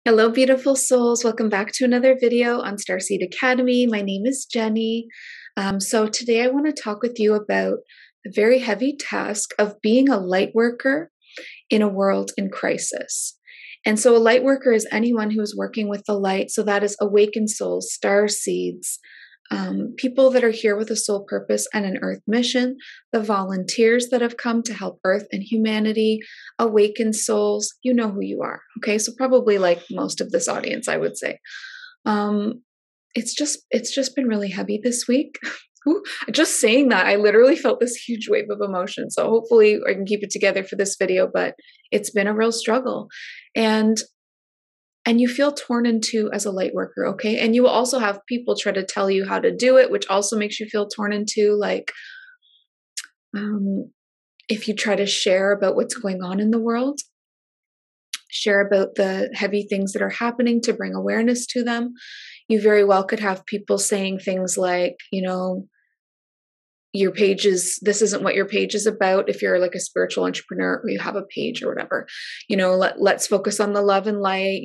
Hello, beautiful souls. Welcome back to another video on Starseed Academy. My name is Jenny. So today I want to talk with you about the very heavy task of being a light worker in a world in crisis. And so a light worker is anyone who is working with the light. So that is awakened souls, starseeds, people that are here with a soul purpose and an earth mission, the volunteers that have come to help earth and humanity, awakened souls. You know who you are. Okay, so probably like most of this audience, I would say. It's just been really heavy this week. Ooh, just saying that, I literally felt this huge wave of emotion. So hopefully I can keep it together for this video, but it's been a real struggle. And you feel torn in two as a light worker, okay? And you will also have people try to tell you how to do it, which also makes you feel torn in two. Like, if you try to share about what's going on in the world, share about the heavy things that are happening to bring awareness to them, you very well could have people saying things like, your page is, this isn't what your page is about. If you're like a spiritual entrepreneur or you have a page or whatever, let's focus on the love and light,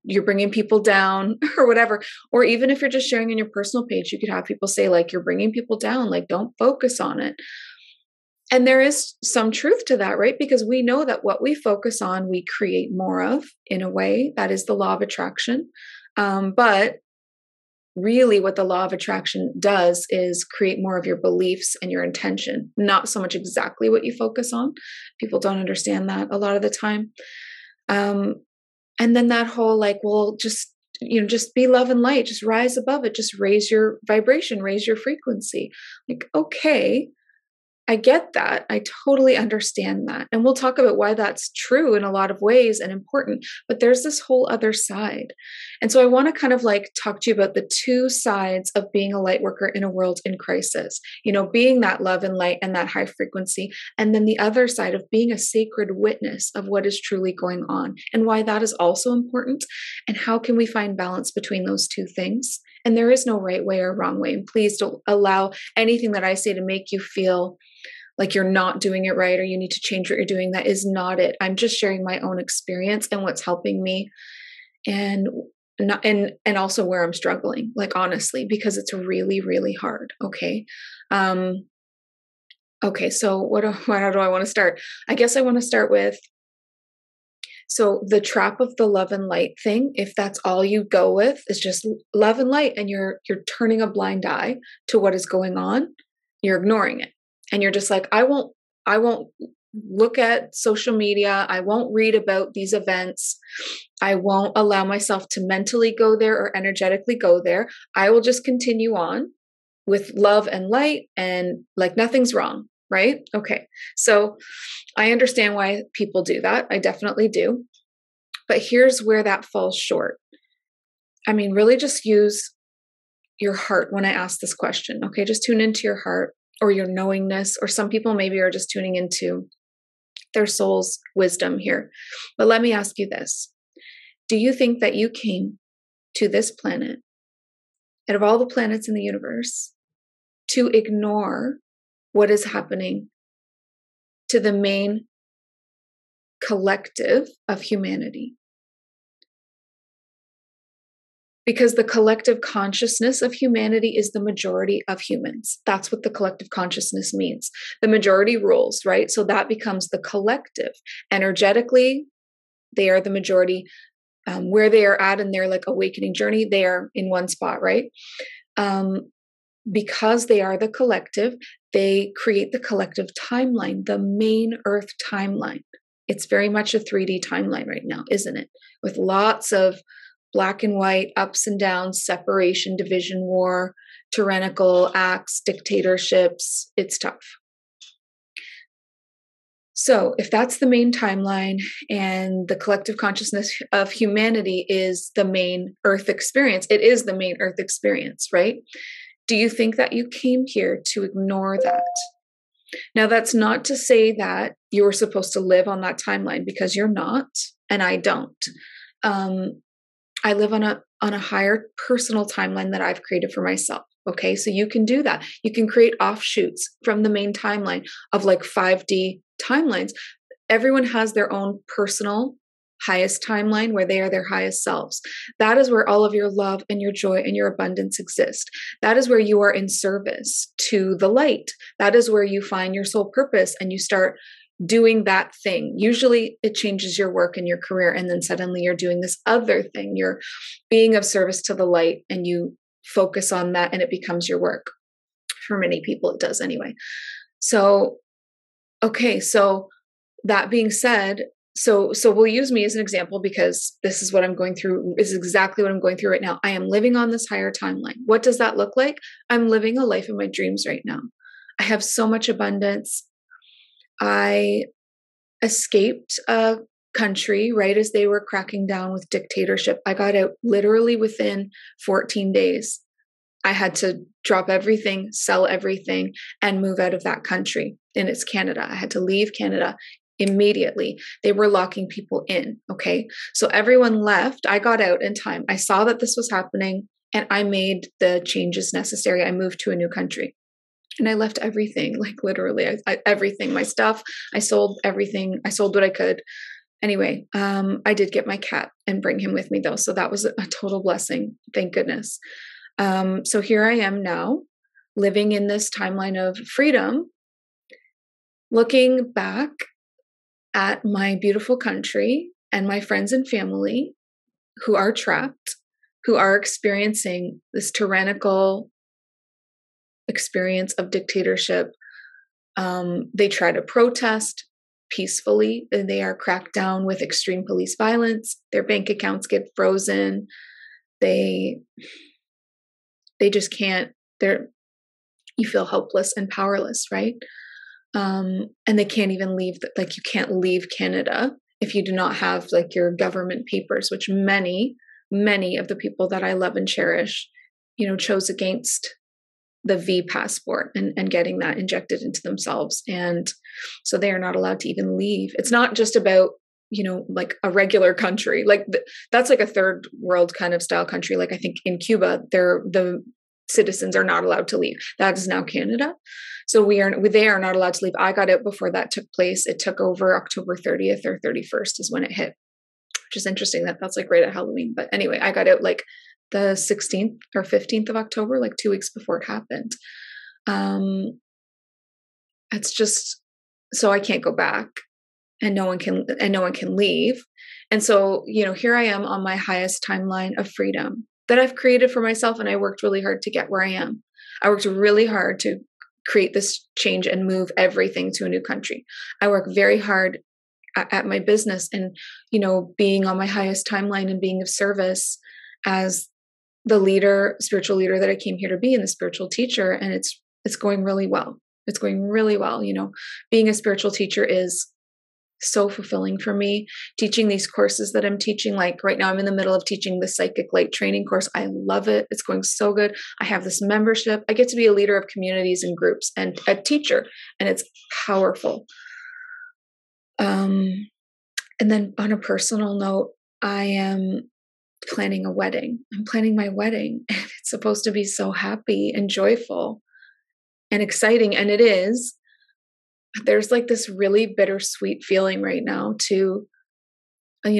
you're bringing people down or whatever. Or even if you're just sharing on your personal page, you could have people say like, you're bringing people down, like don't focus on it. And there is some truth to that, right? Because we know that what we focus on, we create more of in a way. That is the law of attraction. But really what the law of attraction does is create more of your beliefs and your intention, not so much exactly what you focus on. People don't understand that a lot of the time. And then that whole like, well, just be love and light, just rise above it, just raise your vibration, raise your frequency. Like, okay, I get that. I totally understand that. And we'll talk about why that's true in a lot of ways and important, but there's this whole other side. And so I want to kind of like talk to you about the two sides of being a light worker in a world in crisis, being that love and light and that high frequency. And then the other side of being a sacred witness of what is truly going on and why that is also important. And how can we find balance between those two things? And there is no right way or wrong way. And please don't allow anything that I say to make you feel like you're not doing it right or you need to change what you're doing. That is not it. I'm just sharing my own experience and what's helping me and also where I'm struggling, like honestly, because it's really, really hard. Okay. Okay. So how do I want to start? I guess I want to start with, so the trap of the love and light thing, if that's all you go with is just love and light and you're turning a blind eye to what is going on, you're ignoring it. And you're just like, I won't look at social media. I won't read about these events. I won't allow myself to mentally go there or energetically go there. I will just continue on with love and light and like nothing's wrong, right? Okay. So I understand why people do that. I definitely do. But here's where that falls short. I mean, really just use your heart when I ask this question. Okay. Just tune into your heart or your knowingness, or some people maybe are just tuning into their soul's wisdom here. But let me ask you this. Do you think that you came to this planet, out of all the planets in the universe, to ignore what is happening to the main collective of humanity? Because the collective consciousness of humanity is the majority of humans. That's what the collective consciousness means. The majority rules, right? So that becomes the collective. Energetically, they are the majority. Where they are at in their like awakening journey, they are in one spot, right? Because they are the collective, they create the collective timeline, the main Earth timeline. It's very much a 3D timeline right now, isn't it? With lots of black and white, ups and downs, separation, division, war, tyrannical acts, dictatorships. It's tough. So if that's the main timeline and the collective consciousness of humanity is the main Earth experience, it is the main Earth experience, right? Do you think that you came here to ignore that? Now, that's not to say that you were supposed to live on that timeline, because you're not, and I don't. I live on a higher personal timeline that I've created for myself. Okay, so you can do that. You can create offshoots from the main timeline of like 5D timelines. Everyone has their own personal highest timeline where they are their highest selves. That is where all of your love and your joy and your abundance exist. That is where you are in service to the light. That is where you find your soul purpose and you start doing that thing. Usually it changes your work and your career, and then suddenly you're doing this other thing. You're being of service to the light and you focus on that and it becomes your work. For many people, it does anyway. So, okay, so that being said, so we'll use me as an example because this is what I'm going through, is exactly what I'm going through right now. I am living on this higher timeline. What does that look like? I'm living a life of my dreams right now. I have so much abundance. I escaped a country right as they were cracking down with dictatorship. I got out literally within 14 days. I had to drop everything, sell everything, and move out of that country. And it's Canada. I had to leave Canada immediately. They were locking people in. Okay. So everyone left. I got out in time. I saw that this was happening and I made the changes necessary. I moved to a new country and I left everything, like literally everything, my stuff. I sold everything. I sold what I could. Anyway, I did get my cat and bring him with me though. So that was a total blessing. Thank goodness. So here I am now, living in this timeline of freedom, looking back at my beautiful country and my friends and family who are trapped, who are experiencing this tyrannical experience of dictatorship. They try to protest peacefully, and they are cracked down with extreme police violence. Their bank accounts get frozen. They just can't, you feel helpless and powerless, right? And they can't even leave, like you can't leave Canada if you do not have like your government papers, which many of the people that I love and cherish, chose against the V passport and getting that injected into themselves. And so they are not allowed to even leave. It's not just about, like a regular country, like that's like a third world kind of style country. Like I think in Cuba, the citizens are not allowed to leave. That is now Canada. So they are not allowed to leave. I got out before that took place. It took over October 30th or 31st is when it hit, which is interesting that's like right at Halloween. But anyway, I got out like the 16th or 15th of October, like 2 weeks before it happened. It's just, so I can't go back and no one can leave. And so, here I am on my highest timeline of freedom that I've created for myself. And I worked really hard to get where I am. I worked really hard to create this change and move everything to a new country. I work very hard at my business and, being on my highest timeline and being of service as the spiritual leader that I came here to be, and the spiritual teacher. And it's going really well. It's going really well. Being a spiritual teacher is so fulfilling for me. Teaching these courses that I'm teaching, like right now I'm in the middle of teaching the psychic light training course. I love it. It's going so good. I have this membership. I get to be a leader of communities and groups and a teacher, and it's powerful. And then on a personal note, I am planning a wedding. I'm planning my wedding, and it's supposed to be so happy and joyful and exciting. And it is. There's like this really bittersweet feeling right now to, a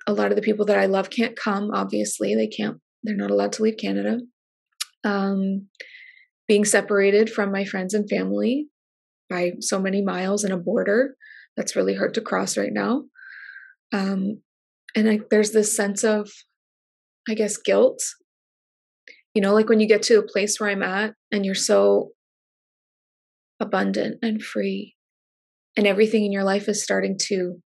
lot of the people that I love can't come. Obviously they're not allowed to leave Canada. Being separated from my friends and family by so many miles and a border that's really hard to cross right now. And there's this sense of, I guess, guilt, like when you get to a place where I'm at and you're so abundant and free and everything in your life is starting to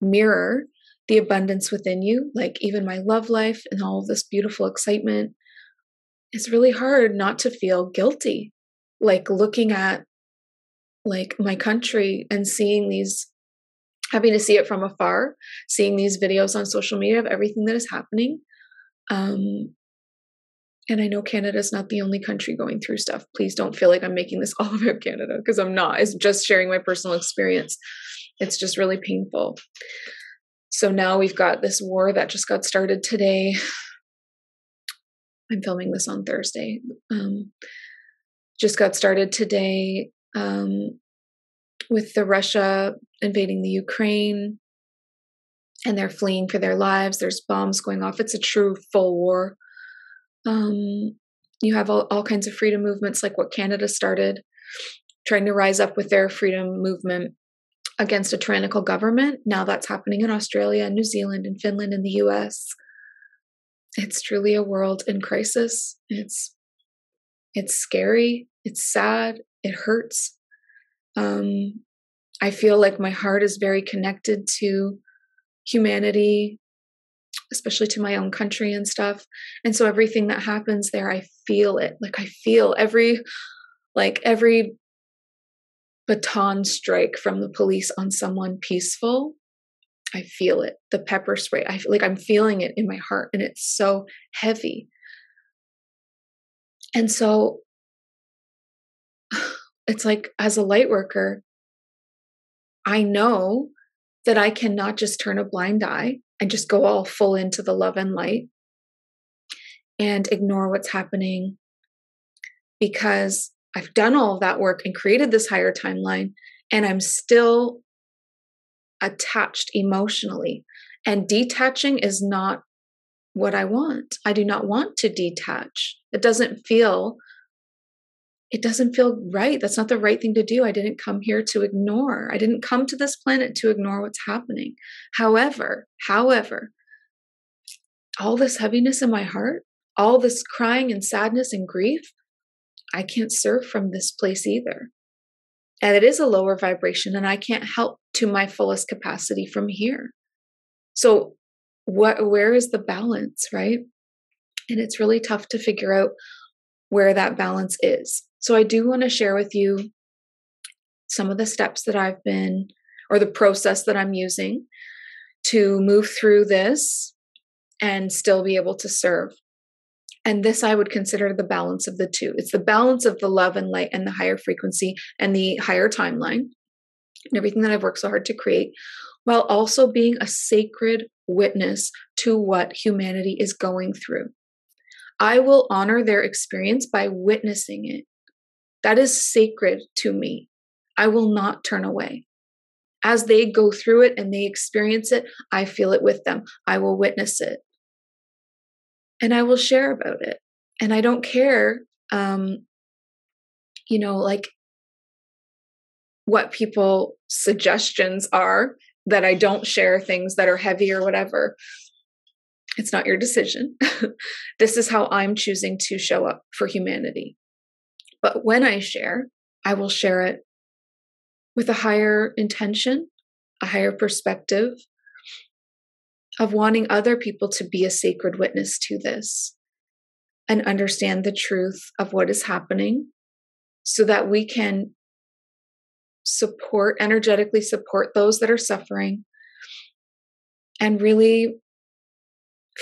mirror the abundance within you, like even my love life and all of this beautiful excitement. It's really hard not to feel guilty, like looking at like my country and having to see it from afar, seeing these videos on social media of everything that is happening. And I know Canada is not the only country going through stuff. Please don't feel like I'm making this all about Canada, because I'm not. It's just sharing my personal experience. It's just really painful. So now we've got this war that just got started today. I'm filming this on Thursday. Just got started today with the Russia invading the Ukraine. and they're fleeing for their lives. There's bombs going off. It's a true full war. You have all kinds of freedom movements, like what Canada started, trying to rise up with their freedom movement against a tyrannical government. Now that's happening in Australia and New Zealand and Finland and the US. It's truly a world in crisis. It's scary. It's sad. It hurts. I feel like my heart is very connected to humanity, especially to my own country and stuff. And so everything that happens there, I feel it. Like I feel every baton strike from the police on someone peaceful. I feel it. The pepper spray. I feel like I'm feeling it in my heart, and it's so heavy. And so it's like, as a light worker, I know that I cannot just turn a blind eye and just go all full into the love and light and ignore what's happening, because I've done all of that work and created this higher timeline, and I'm still attached emotionally. And detaching is not what I want. I do not want to detach. It doesn't feel right. That's not the right thing to do. I didn't come here to ignore. I didn't come to this planet to ignore what's happening. However, all this heaviness in my heart, all this crying and sadness and grief, I can't serve from this place either. And it is a lower vibration, and I can't help to my fullest capacity from here. So where is the balance, right? And it's really tough to figure out where that balance is. So I do want to share with you some of the steps that I've been, or the process that I'm using to move through this and still be able to serve. And this I would consider the balance of the two. It's the balance of the love and light and the higher frequency and the higher timeline and everything that I've worked so hard to create, while also being a sacred witness to what humanity is going through. I will honor their experience by witnessing it. That is sacred to me. I will not turn away. As they go through it and they experience it, I feel it with them. I will witness it. And I will share about it. And I don't care, like what people's suggestions are, that I don't share things that are heavy or whatever. It's not your decision. This is how I'm choosing to show up for humanity. But when I share, I will share it with a higher intention, a higher perspective of wanting other people to be a sacred witness to this and understand the truth of what is happening, so that we can energetically support those that are suffering, and really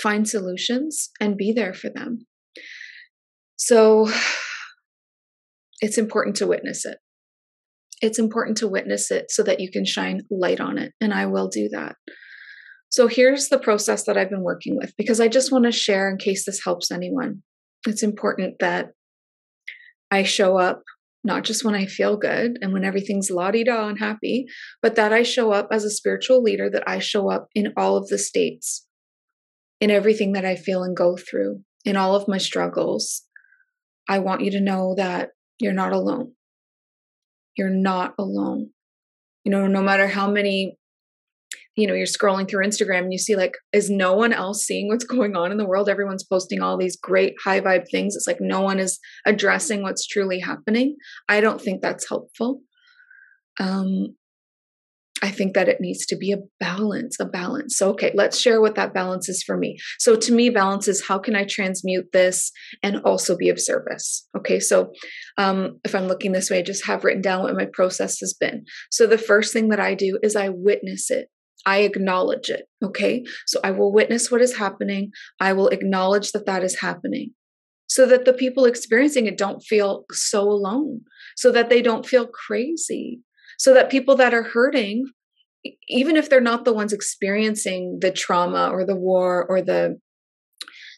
find solutions and be there for them. So it's important to witness it. It's important to witness it so that you can shine light on it. And I will do that. So here's the process that I've been working with, because I just want to share in case this helps anyone. It's important that I show up not just when I feel good and when everything's la-di-da and happy, but that I show up as a spiritual leader, that I show up in all of the states, in everything that I feel and go through, in all of my struggles. I want you to know that you're not alone. You're not alone. No matter how many, you're scrolling through Instagram and you see, like, is no one else seeing what's going on in the world? Everyone's posting all these great high vibe things. It's like no one is addressing what's truly happening. I don't think that's helpful. I think that it needs to be a balance. So, okay, let's share what that balance is for me. So to me, balance is, how can I transmute this and also be of service? Okay, so if I'm looking this way, I just have written down what my process has been. So the first thing that I do is I witness it. I acknowledge it. Okay, so I will witness what is happening. I will acknowledge that that is happening, so that the people experiencing it don't feel so alone, so that they don't feel crazy, so that people that are hurting, even if they're not the ones experiencing the trauma or the war or the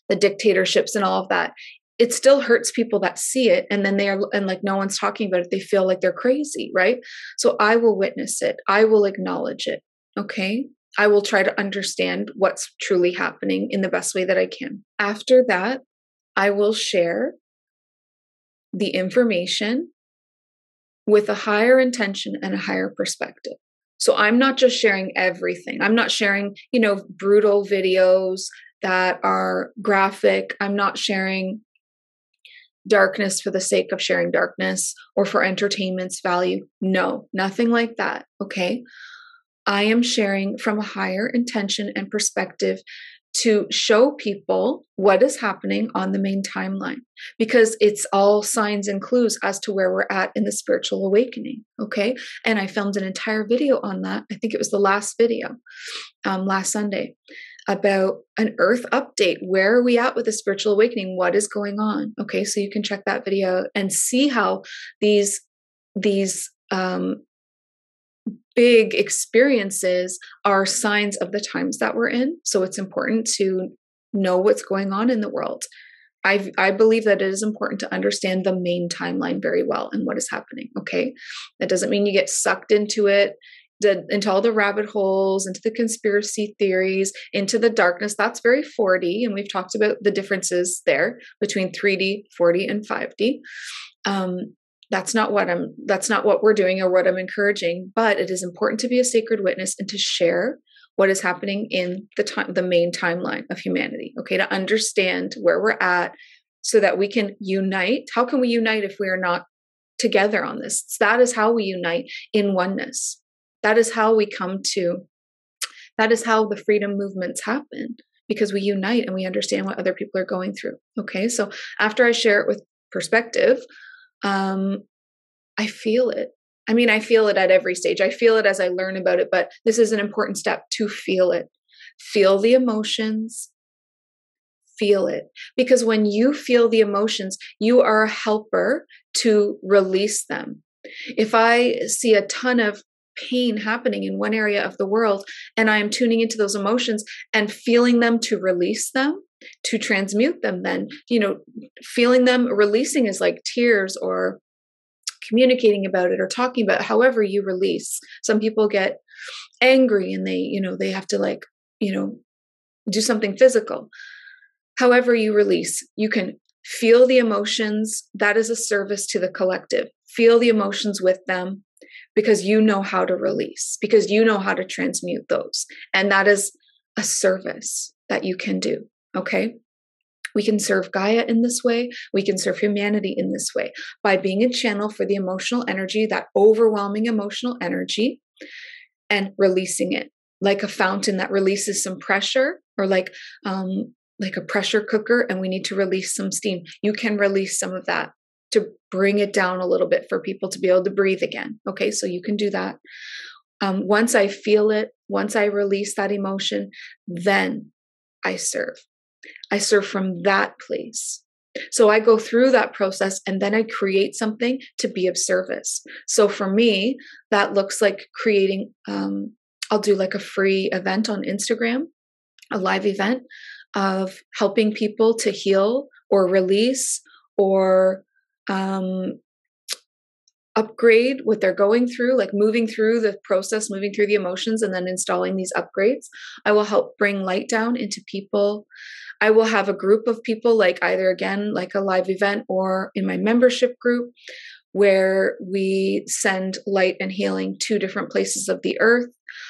dictatorships and all of that, it still hurts people that see it. And then like no one's talking about it. They feel like they're crazy, right? So I will witness it. I will acknowledge it. Okay. I will try to understand what's truly happening in the best way that I can. After that, I will share the information with a higher intention and a higher perspective. So I'm not just sharing everything. I'm not sharing, brutal videos that are graphic. I'm not sharing darkness for the sake of sharing darkness or for entertainment's value. No, nothing like that. Okay. I am sharing from a higher intention and perspective to show people what is happening on the main timeline, because it's all signs and clues as to where we're at in the spiritual awakening. Okay. And I filmed an entire video on that. I think it was the last video, last Sunday, about an earth update. Where are we at with the spiritual awakening? What is going on? Okay. So you can check that video and see how these big experiences are signs of the times that we're in. So it's important to know what's going on in the world. I believe that it is important to understand the main timeline very well and what is happening. Okay. That doesn't mean you get sucked into it, into all the rabbit holes, into the conspiracy theories, into the darkness. That's very 4D. And we've talked about the differences there between 3D, 4D, and 5D. That's not what we're doing or what I'm encouraging, but it is important to be a sacred witness and to share what is happening in the main timeline of humanity. Okay. To understand where we're at so that we can unite. How can we unite if we are not together on this? That is how we unite in oneness. That is how the freedom movements happen, because we unite and we understand what other people are going through. Okay. So after I share it with perspective, I feel it. I mean, I feel it at every stage. I feel it as I learn about it, but this is an important step to feel it. Feel the emotions, feel it. Because when you feel the emotions, you are a helper to release them. If I see a ton of pain happening in one area of the world and I am tuning into those emotions and feeling them to release them, to transmute them, then, feeling them, releasing is like tears or communicating about it or talking about it, however you release. Some people get angry and they have to do something physical. However you release, you can feel the emotions. That is a service to the collective. Feel the emotions with them, because you know how to release, because you know how to transmute those. And that is a service that you can do. Okay. We can serve Gaia in this way. We can serve humanity in this way by being a channel for the emotional energy, that overwhelming emotional energy, and releasing it like a fountain that releases some pressure, or like a pressure cooker, and we need to release some steam. You can release some of that to bring it down a little bit for people to be able to breathe again. Okay, so you can do that. Once I feel it, once I release that emotion, then I serve. I serve from that place. So I go through that process and then I create something to be of service. So for me, that looks like creating, I'll do like a free event on Instagram, a live event of helping people to heal or release or upgrade what they're going through, like moving through the process, moving through the emotions, and then installing these upgrades. I will help bring light down into people. I will have a group of people, like either again, like a live event or in my membership group, where we send light and healing to different places of the earth.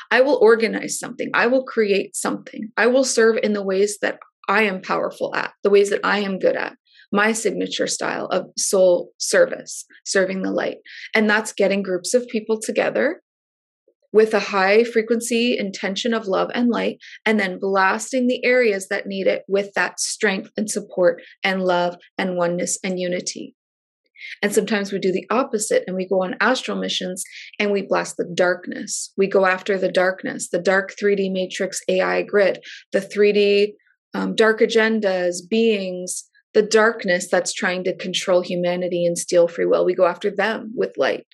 I will organize something. I will create something. I will serve in the ways that I am powerful at, the ways that I am good at. My signature style of soul service, serving the light. And that's getting groups of people together with a high frequency intention of love and light, and then blasting the areas that need it with that strength and support and love and oneness and unity. And sometimes we do the opposite and we go on astral missions and we blast the darkness. We go after the darkness, the dark 3D matrix AI grid, the 3D dark agendas, beings, the darkness that's trying to control humanity and steal free will. We go after them with light.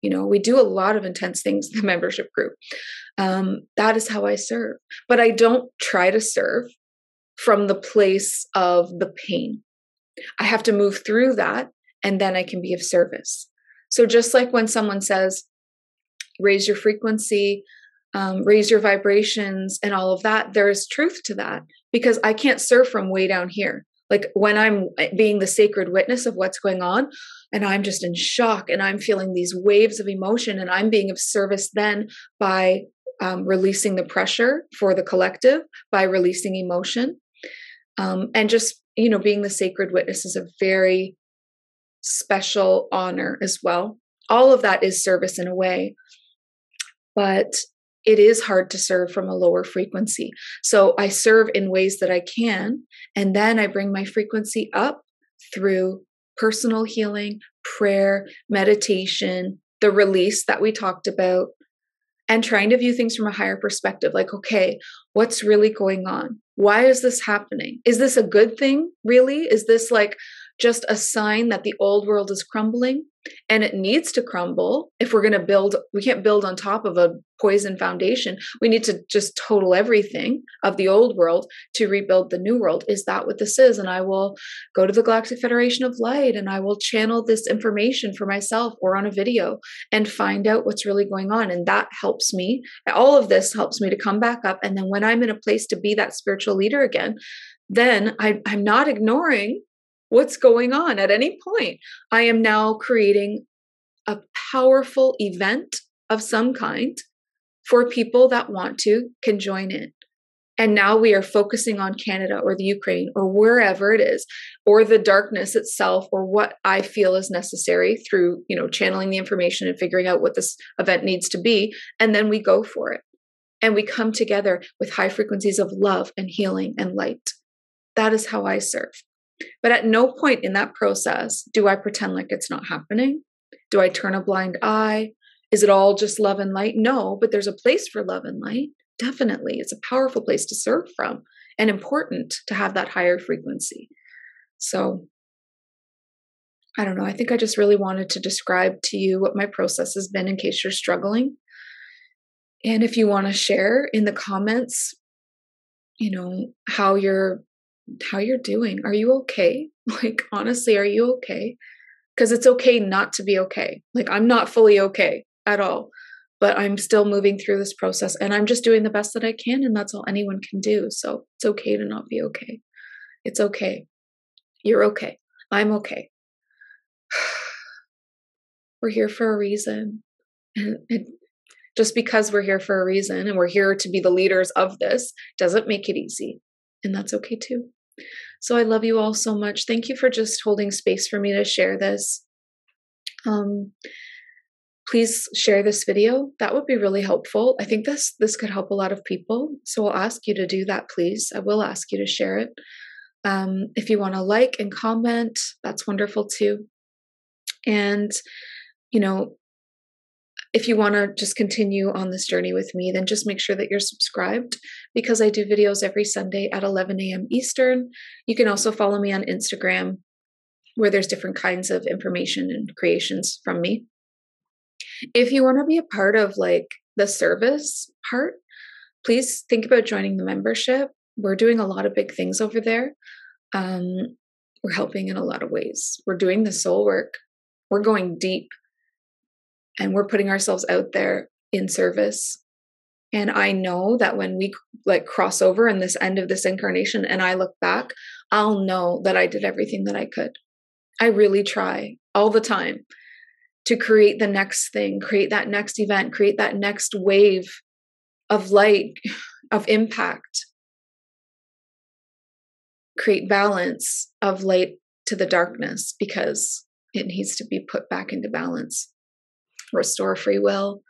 We do a lot of intense things in the membership group. That is how I serve. But I don't try to serve from the place of the pain. I have to move through that, and then I can be of service. So just like when someone says, raise your frequency, raise your vibrations and all of that, there is truth to that, because I can't serve from way down here. Like when I'm being the sacred witness of what's going on and I'm just in shock and I'm feeling these waves of emotion, and I'm being of service then by releasing the pressure for the collective, by releasing emotion, and just, being the sacred witness is a very special honor as well. All of that is service in a way, but it is hard to serve from a lower frequency. So I serve in ways that I can, and then I bring my frequency up through personal healing, prayer, meditation, the release that we talked about, and trying to view things from a higher perspective. Like, okay, what's really going on? Why is this happening? Is this a good thing, really? Is this like just a sign that the old world is crumbling and it needs to crumble? If we're going to build, we can't build on top of a poison foundation. We need to just total everything of the old world to rebuild the new world. Is that what this is? And I will go to the Galactic Federation of Light and I will channel this information for myself or on a video and find out what's really going on. And that helps me. All of this helps me to come back up. And then when I'm in a place to be that spiritual leader again, then I'm not ignoring what's going on at any point. I am now creating a powerful event of some kind for people that want to, can join in. And now we are focusing on Canada or the Ukraine or wherever it is, or the darkness itself, or what I feel is necessary through, channeling the information and figuring out what this event needs to be. And then we go for it. And we come together with high frequencies of love and healing and light. That is how I serve. But at no point in that process do I pretend like it's not happening. Do I turn a blind eye? Is it all just love and light? No, but there's a place for love and light. Definitely. It's a powerful place to serve from, and important to have that higher frequency. So I don't know. I think I just really wanted to describe to you what my process has been in case you're struggling. And if you want to share in the comments, how you're doing. Are you okay? Like, honestly, are you okay? Because it's okay not to be okay. Like, I'm not fully okay at all, but I'm still moving through this process and I'm just doing the best that I can. And that's all anyone can do. So it's okay to not be okay. It's okay. You're okay. I'm okay. We're here for a reason. And just because we're here for a reason and we're here to be the leaders of this doesn't make it easy. And that's okay too. So I love you all so much. Thank you for just holding space for me to share this. Please share this video. That would be really helpful. I think this could help a lot of people. So I'll ask you to do that, please. I will ask you to share it. If you want to like and comment, that's wonderful too. And, if you want to just continue on this journey with me, then just make sure that you're subscribed, because I do videos every Sunday at 11 a.m. Eastern. You can also follow me on Instagram, where there's different kinds of information and creations from me. If you want to be a part of like the service part, please think about joining the membership. We're doing a lot of big things over there. We're helping in a lot of ways. We're doing the soul work. We're going deep. And we're putting ourselves out there in service. And I know that when we cross over in this end of this incarnation and I look back, I'll know that I did everything that I could. I really try all the time to create the next thing, create that next event, create that next wave of light, of impact, create balance of light to the darkness, because it needs to be put back into balance. Restore free will.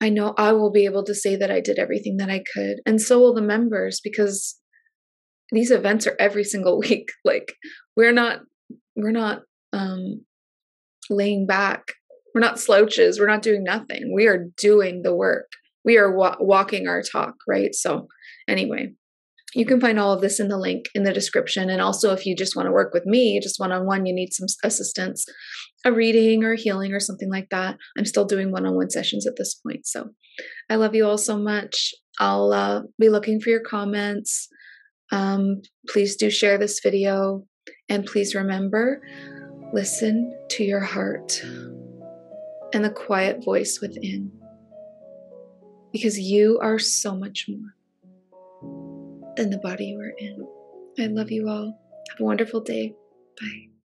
I know I will be able to say that I did everything that I could. And so will the members, because these events are every single week. Like, we're not laying back. We're not slouches. We're not doing nothing. We are doing the work. We are walking our talk, right? So anyway, you can find all of this in the link in the description. And also, if you just want to work with me, just one-on-one, you need some assistance, a reading or healing or something like that, I'm still doing one-on-one sessions at this point. So I love you all so much. I'll be looking for your comments. Please do share this video. And please remember, listen to your heart and the quiet voice within. because you are so much more than the body you are in. I love you all. Have a wonderful day. Bye.